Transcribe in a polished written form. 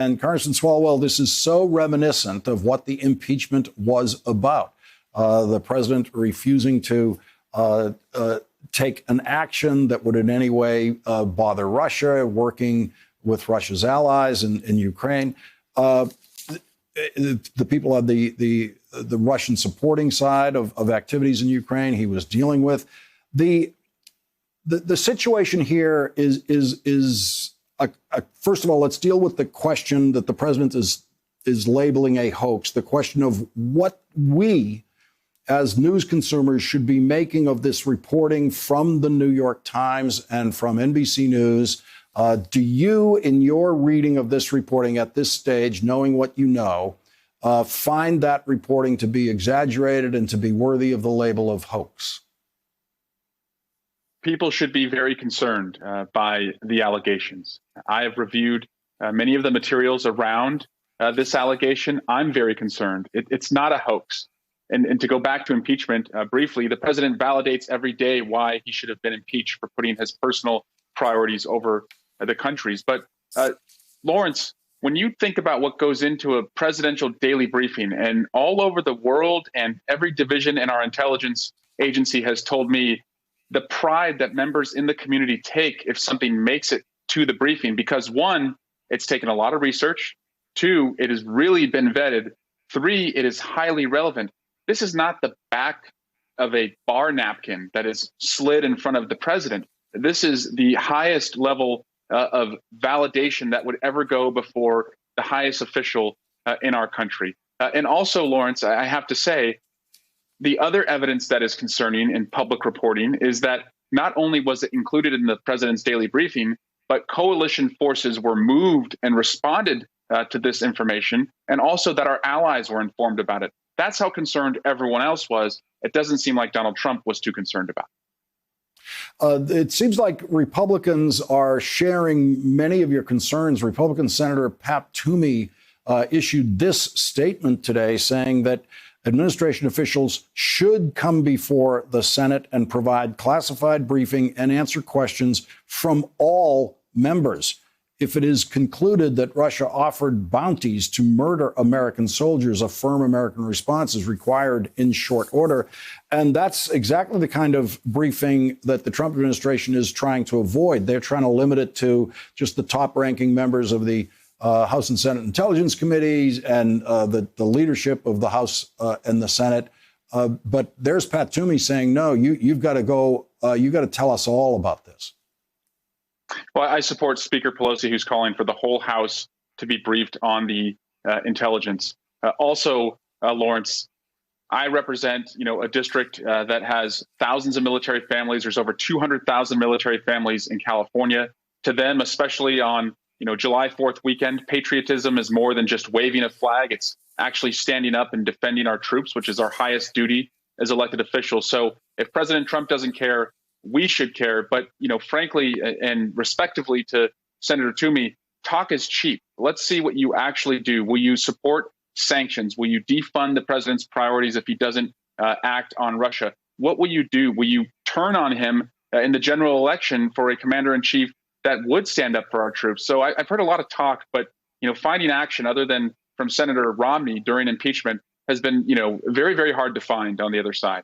And Congressman Swalwell, this is so reminiscent of what the impeachment was about. The president refusing to take an action that would in any way bother Russia, working with Russia's allies in Ukraine. The people on the Russian supporting side of activities in Ukraine he was dealing with. The situation here is first of all, let's deal with the question that the president is labeling a hoax, the question of what we as news consumers should be making of this reporting from the New York Times and from NBC News. Do you, in your reading of this reporting at this stage, knowing what you know, find that reporting to be exaggerated and to be worthy of the label of hoax? People should be very concerned by the allegations. I have reviewed many of the materials around this allegation. I'm very concerned. It's not a hoax. And to go back to impeachment briefly, the president validates every day why he should have been impeached for putting his personal priorities over the country's. But Lawrence, when you think about what goes into a presidential daily briefing, and all over the world and every division in our intelligence agency has told me the pride that members in the community take if something makes it to the briefing, because one, it's taken a lot of research. Two, it has really been vetted. Three, it is highly relevant. This is not the back of a bar napkin that is slid in front of the president. This is the highest level of validation that would ever go before the highest official in our country. And also, Lawrence, I have to say, the other evidence that is concerning in public reporting is that not only was it included in the president's daily briefing, but coalition forces were moved and responded to this information, and also that our allies were informed about it. That's how concerned everyone else was. It doesn't seem like Donald Trump was too concerned about it. It seems like Republicans are sharing many of your concerns. Republican Senator Pat Toomey issued this statement today saying that administration officials should come before the Senate and provide classified briefing and answer questions from all members. If it is concluded that Russia offered bounties to murder American soldiers, a firm American response is required in short order. And that's exactly the kind of briefing that the Trump administration is trying to avoid. They're trying to limit it to just the top-ranking members of the House and Senate Intelligence Committees and the leadership of the House and the Senate. But there's Pat Toomey saying, no, you've got to go, you've got to tell us all about this. Well, I support Speaker Pelosi, who's calling for the whole House to be briefed on the intelligence. Also, Lawrence, I represent, a district that has thousands of military families. There's over 200,000 military families in California. To them, especially on July 4th weekend, patriotism is more than just waving a flag. It's actually standing up and defending our troops, which is our highest duty as elected officials. So if President Trump doesn't care, we should care. But, frankly, and respectively to Senator Toomey, talk is cheap. Let's see what you actually do. Will you support sanctions? Will you defund the president's priorities if he doesn't act on Russia? What will you do? Will you turn on him in the general election for a commander in chief that would stand up for our troops? So I've heard a lot of talk, but, finding action other than from Senator Romney during impeachment has been, very, very hard to find on the other side.